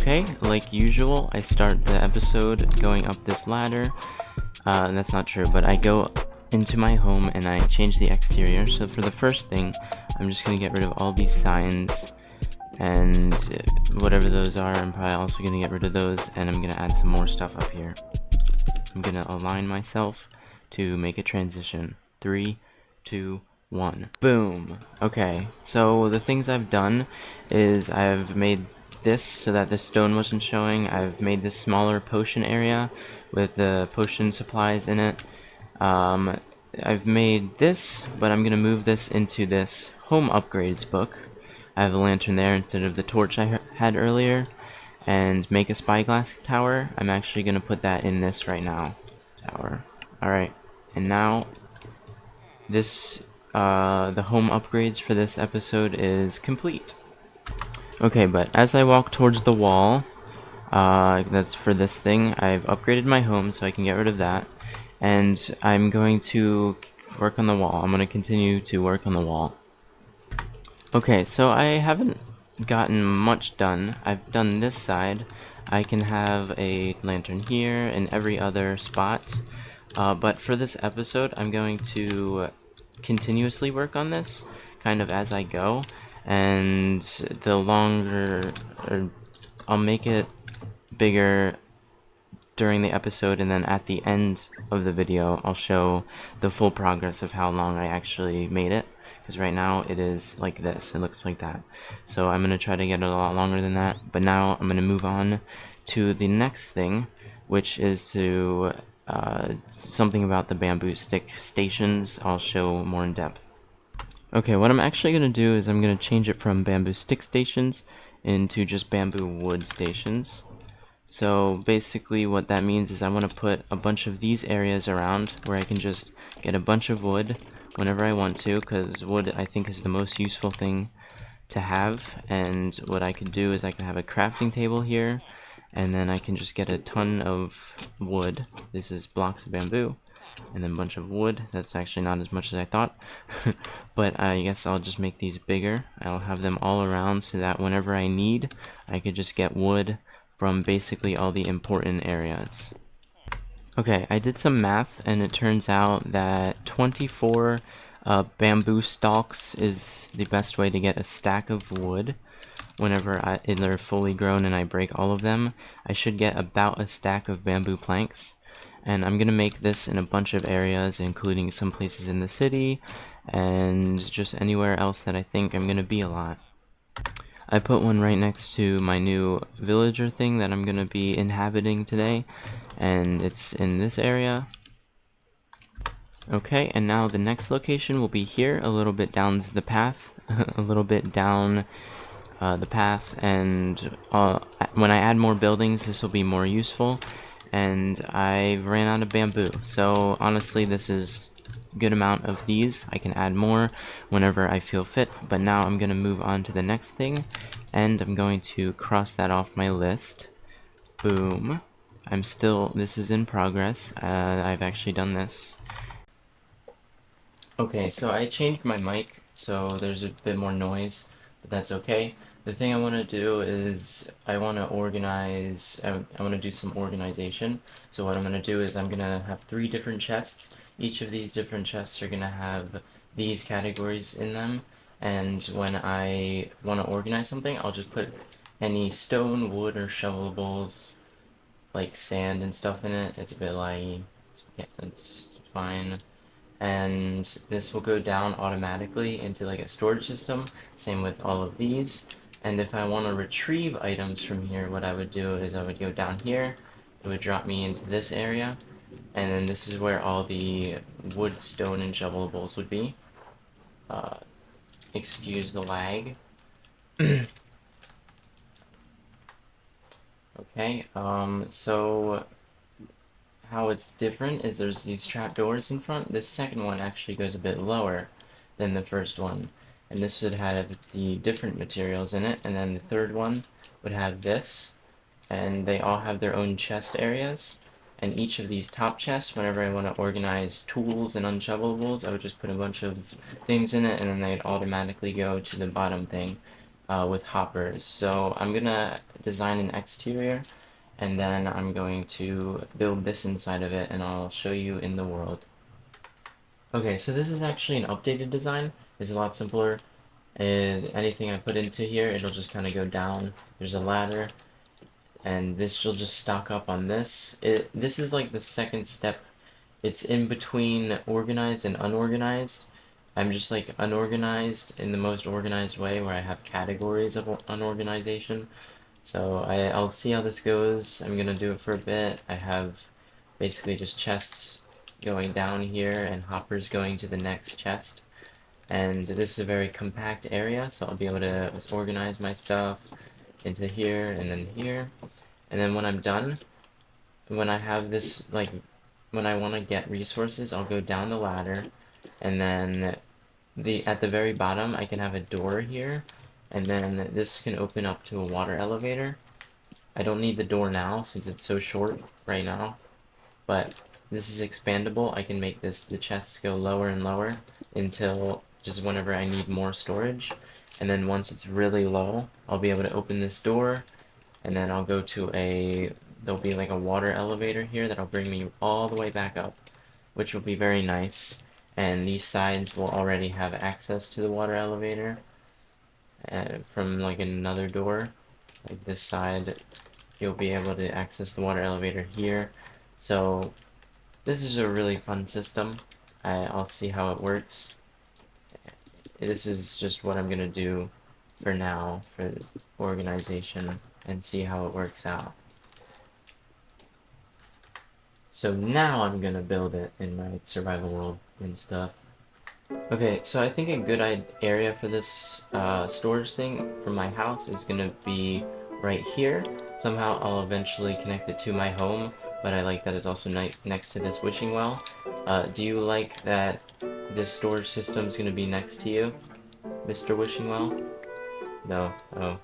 Okay, like usual, I start the episode going up this ladder. That's not true, but I go into my home and I change the exterior. So for the first thing, I'm just gonna get rid of all these signs and whatever those are. I'm probably also gonna get rid of those, and I'm gonna add some more stuff up here. I'm gonna align myself to make a transition. 3, 2, 1. Boom! Okay, so the things I've done is I've made this so that the stone wasn't showing. I've made this smaller potion area with the potion supplies in it. I've made this, but I'm gonna move this into this home upgrades book. I have a lantern there instead of the torch I had earlier. And make a spyglass tower. I'm actually gonna put that in this right now. Tower. Alright, and now this the home upgrades for this episode is complete. Okay, but as I walk towards the wall, that's for this thing, I've upgraded my home so I can get rid of that. And I'm going to work on the wall. I'm going to continue to work on the wall. Okay, so I haven't gotten much done. I've done this side. I can have a lantern here and every other spot. But for this episode, I'm going to continuously work on this, kind of as I go. And the longer, or I'll make it bigger during the episode, and then at the end of the video, I'll show the full progress of how long I actually made it. Because right now it is like this, it looks like that. So I'm going to try to get it a lot longer than that. But now I'm going to move on to the next thing, which is to something about the bamboo stick stations. I'll show more in depth. Okay, what I'm actually going to do is I'm going to change it from bamboo stick stations into just bamboo wood stations. So basically what that means is I want to put a bunch of these areas around where I can just get a bunch of wood whenever I want to, because wood I think is the most useful thing to have. And what I could do is I can have a crafting table here, and then I can just get a ton of wood. This is blocks of bamboo, and then a bunch of wood. That's actually not as much as I thought. But I guess I'll just make these bigger. I'll have them all around so that whenever I need, I could just get wood from basically all the important areas. Okay, I did some math, and it turns out that 24 bamboo stalks is the best way to get a stack of wood. Whenever they're fully grown and I break all of them, I should get about a stack of bamboo planks. And I'm gonna make this in a bunch of areas, including some places in the city, and just anywhere else that I think I'm gonna be a lot. I put one right next to my new villager thing that I'm gonna be inhabiting today, and it's in this area. Okay, and now the next location will be here, a little bit down the path, a little bit down the path, and when I add more buildings, this will be more useful. And I ran out of bamboo, so honestly this is a good amount of these. I can add more whenever I feel fit, but now I'm going to move on to the next thing, and I'm going to cross that off my list. Boom. This is in progress. I've actually done this. Okay, so I changed my mic, so there's a bit more noise, but that's okay. The thing I want to do is I want to organize, I want to do some organization. So what I'm going to do is I'm going to have 3 different chests. Each of these different chests are going to have these categories in them. And when I want to organize something, I'll just put any stone, wood, or shovelables, like sand and stuff in it. It's a bit laggy. It's fine. And this will go down automatically into like a storage system. Same with all of these. And if I want to retrieve items from here, what I would do is I would go down here, it would drop me into this area, and then this is where all the wood, stone, and shovelables would be. Excuse the lag. Okay, so how it's different is there's these trapdoors in front. This second one actually goes a bit lower than the first one. And this would have the different materials in it, and then the third one would have this, and they all have their own chest areas. And each of these top chests, whenever I want to organize tools and unshovelables, I would just put a bunch of things in it, and then they'd automatically go to the bottom thing. with hoppers. So I'm gonna design an exterior, and then I'm going to build this inside of it, and I'll show you in the world. Okay, so this is actually an updated design. It's a lot simpler, and anything I put into here, it'll just kind of go down. There's a ladder, and this will just stock up on this. This is like the second step. It's in between organized and unorganized. I'm just like unorganized in the most organized way, where I have categories of unorganization. So I'll see how this goes. I'm gonna do it for a bit. I have basically just chests going down here and hoppers going to the next chest. And this is a very compact area, so I'll be able to organize my stuff into here and then here. And then when I'm done, when I have this, like, when I want to get resources, I'll go down the ladder, and then at the very bottom, I can have a door here, and then this can open up to a water elevator. I don't need the door now since it's so short right now, but this is expandable. I can make the chests go lower and lower until just whenever I need more storage. And then once it's really low, I'll be able to open this door, and then I'll go to there'll be like a water elevator here that'll bring me all the way back up, which will be very nice. And these sides will already have access to the water elevator from like another door. Like this side, you'll be able to access the water elevator here. So this is a really fun system. I'll see how it works. This is just what I'm gonna do for now for organization and see how it works out. So now I'm gonna build it in my survival world and stuff. Okay, so I think a good area for this storage thing for my house is gonna be right here. Somehow I'll eventually connect it to my home, but I like that it's also next to this wishing well. Do you like that this storage system is gonna be next to you, Mr. Wishing Well? No? Oh.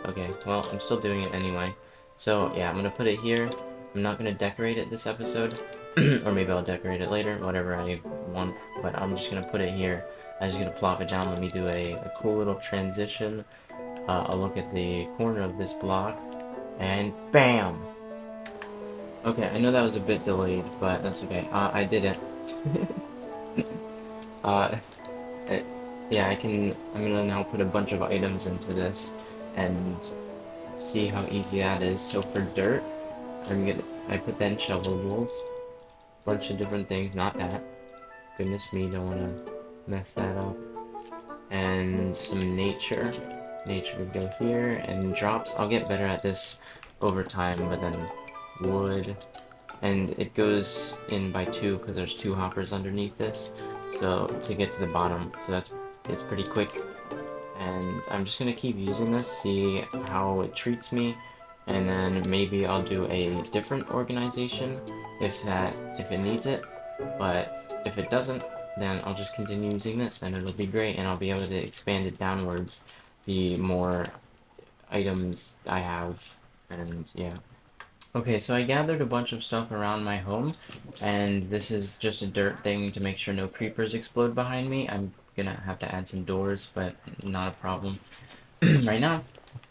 Okay, well, I'm still doing it anyway. So, yeah, I'm gonna put it here. I'm not gonna decorate it this episode. Or maybe I'll decorate it later, whatever I want. But I'm just gonna put it here. I'm just gonna plop it down. Let me do a cool little transition. I'll look at the corner of this block. And BAM! Okay, I know that was a bit delayed, but that's okay. I did it. uh, it, yeah, I'm gonna now put a bunch of items into this and see how easy that is. So for dirt, I put that in shovelables. Bunch of different things, not that. Goodness me, don't wanna mess that up. And some nature. Nature would go here, and drops. I'll get better at this over time, but then wood. And it goes in by 2 because there's 2 hoppers underneath this. So to get to the bottom, so it's pretty quick. And I'm just gonna keep using this, see how it treats me, and then maybe I'll do a different organization if it needs it. But if it doesn't, then I'll just continue using this, and it'll be great, and I'll be able to expand it downwards the more items I have, and yeah. Okay, so I gathered a bunch of stuff around my home, and this is just a dirt thing to make sure no creepers explode behind me. I'm gonna have to add some doors, but not a problem. Right now,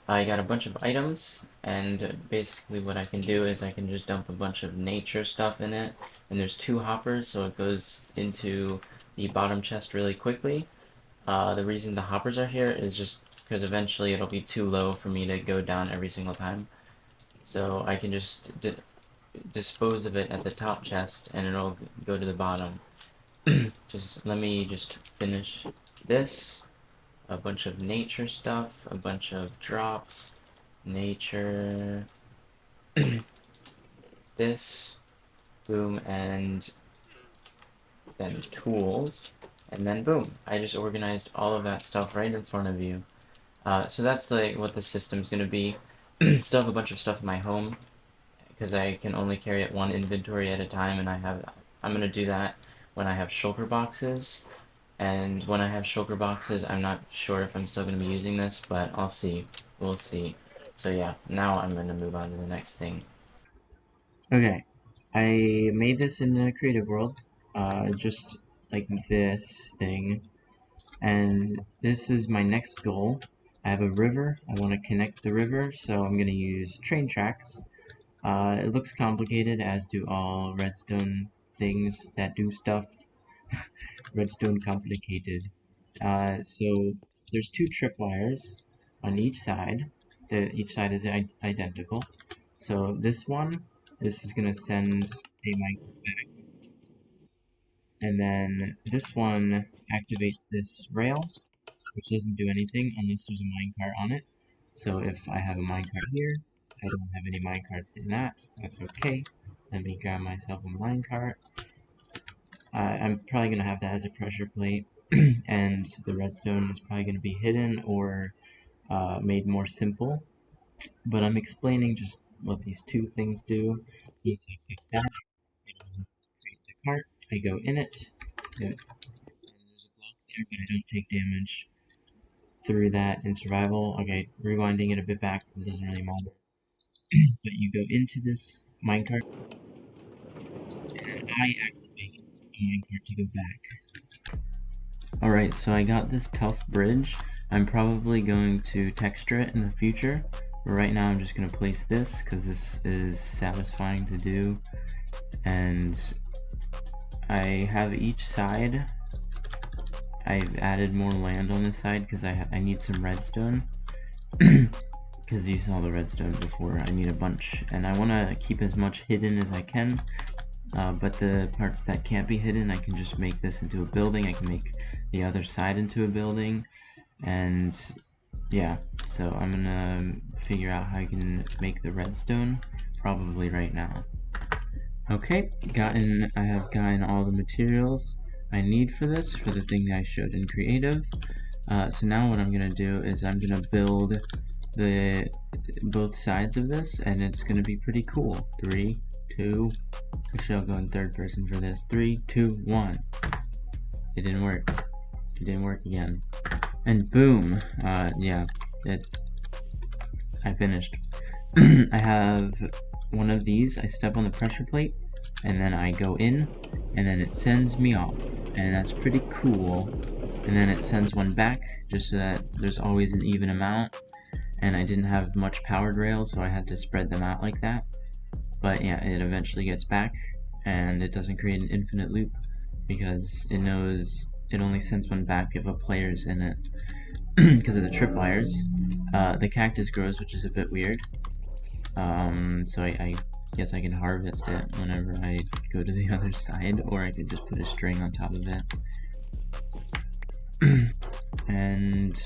I got a bunch of items, and basically what I can do is I can just dump a bunch of nature stuff in it, and there's 2 hoppers, so it goes into the bottom chest really quickly. The reason the hoppers are here is just because eventually it'll be too low for me to go down every single time. So I can just dispose of it at the top chest, and it'll go to the bottom. Let me just finish this. A bunch of nature stuff, a bunch of drops, nature, this, boom, and then tools, and then boom. I just organized all of that stuff right in front of you. So that's like what the system's gonna be. Still have a bunch of stuff in my home because I can only carry it 1 inventory at a time, and I'm gonna do that when I have shulker boxes. And when I have shulker boxes, I'm not sure if I'm still gonna be using this, but I'll see. We'll see. So yeah, now I'm gonna move on to the next thing. Okay, I made this in the creative world, just like this thing, and this is my next goal. I have a river. I want to connect the river, so I'm going to use train tracks. It looks complicated, as do all redstone things that do stuff. Redstone complicated. So there's two tripwires on each side. Each side is identical. So this is going to send a mic back, and then this one activates this rail, which doesn't do anything unless there's a minecart on it. So if I have a minecart here, I don't have any minecarts in that. That's okay. Let me grab myself a minecart. I'm probably going to have that as a pressure plate, and the redstone is probably going to be hidden or made more simple. But I'm explaining just what these two things do. Once I click that, it'll create the cart. I go in it. There's a block there, but I don't take damage through that in survival. Okay, rewinding it a bit back, it doesn't really matter. But you go into this minecart, and I activate a minecart to go back. Alright, so I got this tough bridge. I'm probably going to texture it in the future. But right now I'm just going to place this because this is satisfying to do. And I have each side. I've added more land on this side because I need some redstone. Because you saw the redstone before, I need a bunch. And I want to keep as much hidden as I can. But the parts that can't be hidden, I can just make this into a building. I can make the other side into a building. And yeah, so I'm gonna figure out how I can make the redstone probably right now. Okay, I have gotten all the materials I need for this, for the thing that I showed in creative. So now what I'm gonna do is I'm gonna build both sides of this, and it's gonna be pretty cool. 3, 2, actually I'll go in third person for this. 3, 2, 1. It didn't work. It didn't work again. And boom, yeah, I finished. I have one of these, I step on the pressure plate, and then I go in, and then it sends me off, and that's pretty cool. And then it sends one back, just so that there's always an even amount, and I didn't have much powered rails, so I had to spread them out like that. But yeah, it eventually gets back, and it doesn't create an infinite loop, because it knows it only sends one back if a player's in it. Because of the tripwires. The cactus grows, which is a bit weird. So I guess I can harvest it whenever I go to the other side, or I could just put a string on top of it. And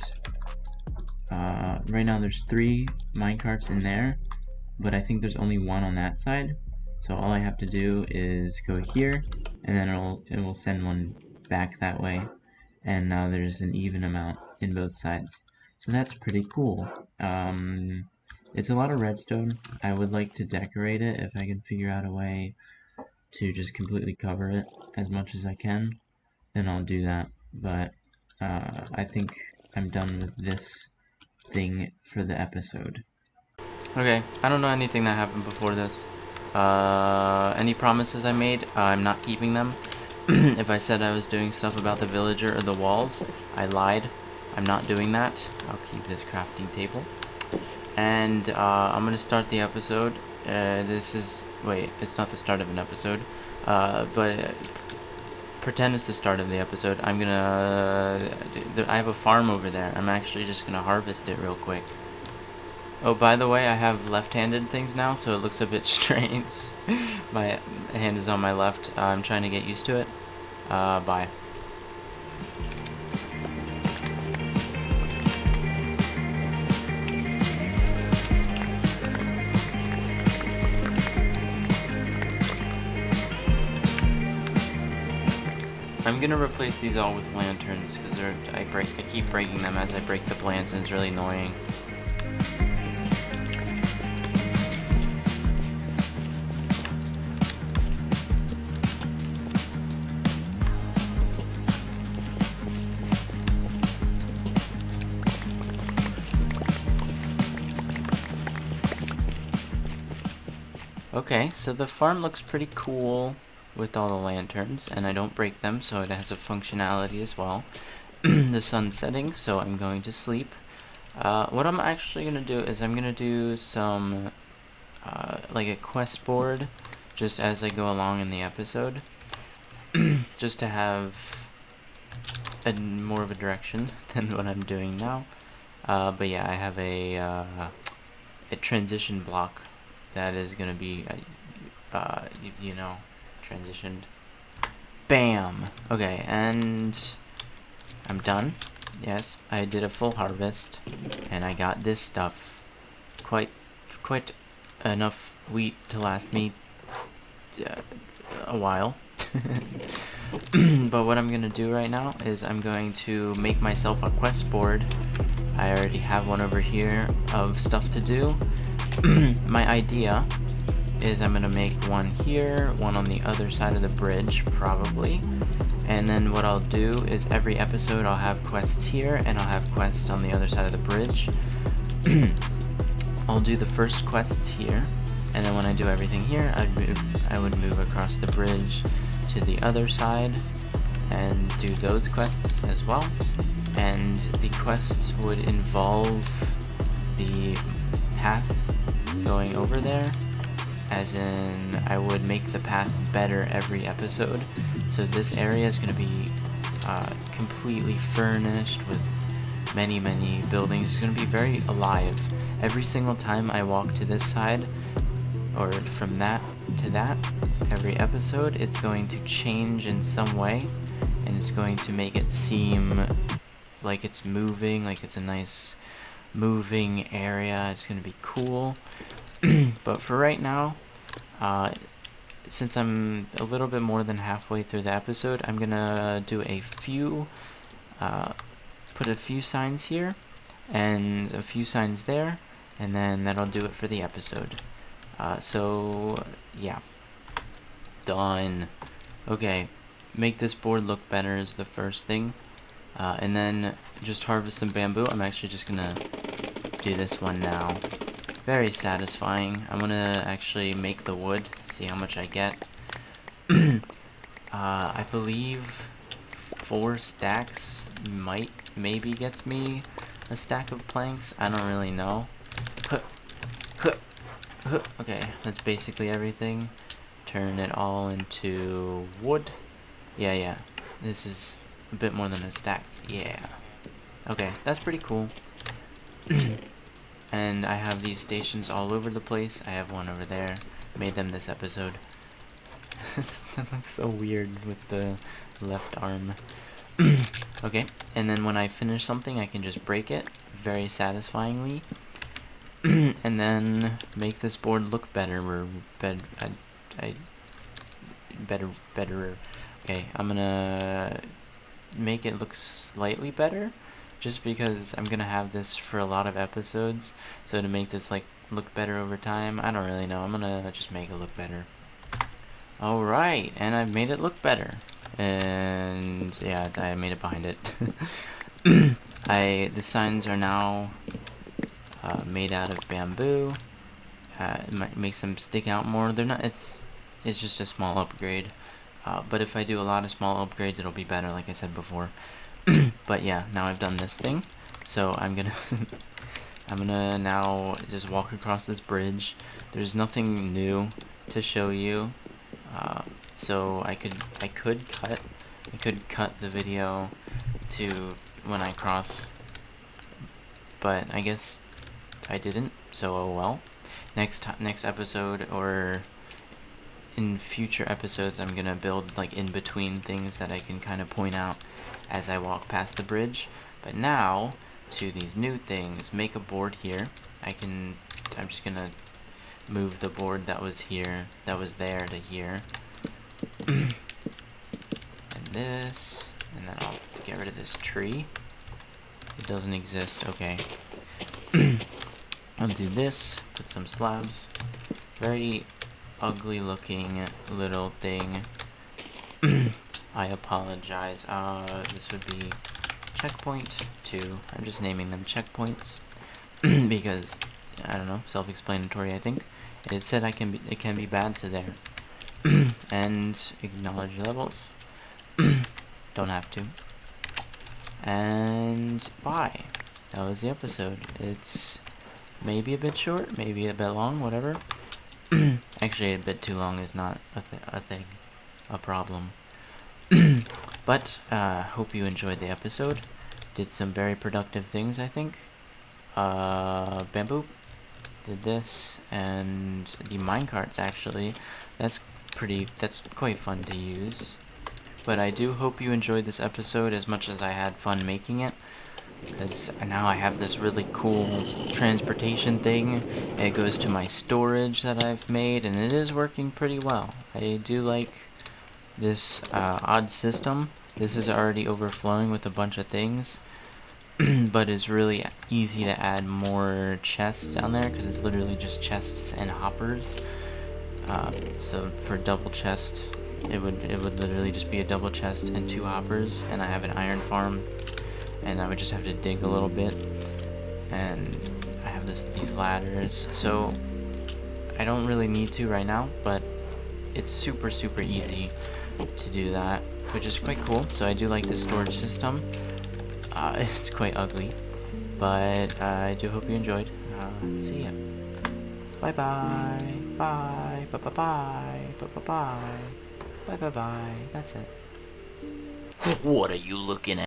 right now there's 3 minecarts in there, but I think there's only 1 on that side. So all I have to do is go here, and then it will send one back that way. And now there's an even amount in both sides. So that's pretty cool. It's a lot of redstone. I would like to decorate it if I can figure out a way to just completely cover it as much as I can, then I'll do that. But I think I'm done with this thing for the episode. Okay, I don't know anything that happened before this. Any promises I made, I'm not keeping them. If I said I was doing stuff about the villager or the walls, I lied. I'm not doing that. I'll keep this crafting table. And I'm gonna start the episode. Wait, it's not the start of an episode. But pretend it's the start of the episode. I have a farm over there. I'm actually just gonna harvest it real quick. Oh, by the way, I have left-handed things now, so it looks a bit strange. My hand is on my left. I'm trying to get used to it. Bye. I'm gonna replace these all with lanterns because I keep breaking them as I break the plants, and it's really annoying. Okay, so the farm looks pretty cool with all the lanterns, and I don't break them, so it has a functionality as well. The sun's setting, so I'm going to sleep. What I'm actually gonna do is I'm gonna do some like a quest board just as I go along in the episode, just to have more of a direction than what I'm doing now. But yeah, I have a transition block that is gonna be you know, transitioned. Bam. Okay, and I'm done. Yes, I did a full harvest, and I got this stuff. Quite enough wheat to last me a while. But what I'm gonna do right now is I'm going to make myself a quest board. I already have one over here of stuff to do. My idea is I'm gonna make one here, one on the other side of the bridge, probably. And then what I'll do is every episode I'll have quests here, and I'll have quests on the other side of the bridge. I'll do the first quests here, and then when I do everything here, I would move across the bridge to the other side and do those quests as well. And the quest would involve the path going over there, as in I would make the path better every episode. So this area is going to be completely furnished with many buildings. It's going to be very alive. Every single time I walk to this side, or from that to that, every episode, it's going to change in some way, and it's going to make it seem like it's moving, like it's a nice moving area. It's going to be cool. But for right now, since I'm a little bit more than halfway through the episode, I'm gonna do a few, put a few signs here and a few signs there, and then that'll do it for the episode. So yeah, done. Okay, make this board look better is the first thing, and then just harvest some bamboo. I'm actually just gonna do this one now. Very satisfying. I'm gonna actually make the wood, see how much I get. I believe 4 stacks maybe gets me a stack of planks. I don't really know. Okay, that's basically everything. Turn it all into wood. Yeah. This is a bit more than a stack. Yeah. Okay, that's pretty cool. And I have these stations all over the place. I have one over there. Made them this episode. That looks so weird with the left arm. Okay, and then when I finish something, I can just break it very satisfyingly. And then make this board look better. Better. Okay, I'm gonna make it look slightly better, just because I'm gonna have this for a lot of episodes. So to make this like look better over time, I don't really know. I'm gonna just make it look better. Alright, and I've made it look better. And yeah, I made it behind it. The signs are now made out of bamboo. It makes them stick out more. They're not. It's just a small upgrade. But if I do a lot of small upgrades, it'll be better, like I said before. But yeah, now I've done this thing, so I'm gonna I'm gonna now just walk across this bridge. There's nothing new to show you, so I could cut the video to when I cross, but I guess I didn't, so oh well. Next episode, or in future episodes, I'm gonna build like in between things that I can kind of point out as I walk past the bridge. But now to these new things. Make a board here. I'm just gonna move the board that was there to here. And this, and then I'll get rid of this tree. It doesn't exist. Okay. I'll do this, put some slabs. Very ugly looking little thing. I apologize. This would be checkpoint 2. I'm just naming them checkpoints because I don't know, self-explanatory. I think it said it can be bad, so there. And acknowledge levels. Don't have to. And bye. that was the episode. It's maybe a bit short, maybe a bit long, whatever. Actually, a bit too long is not a problem. But hope you enjoyed the episode. Did some very productive things, I think. Bamboo did this, and the minecarts actually. That's quite fun to use. But I do hope you enjoyed this episode as much as I had fun making it, because now I have this really cool transportation thing. It goes to my storage that I've made, and it is working pretty well. I do like this odd system. This is already overflowing with a bunch of things, but it's really easy to add more chests down there because it's literally just chests and hoppers. So for double chest, it would literally just be a double chest and 2 hoppers, and I have an iron farm, and I would just have to dig a little bit, and I have these ladders, so I don't really need to right now, but it's super easy to do that, which is quite cool. So I do like this storage system. It's quite ugly, but I do hope you enjoyed. See ya. Bye bye. Bye. Bye bye bye. Bye bye bye. Bye bye bye. That's it. What are you looking at?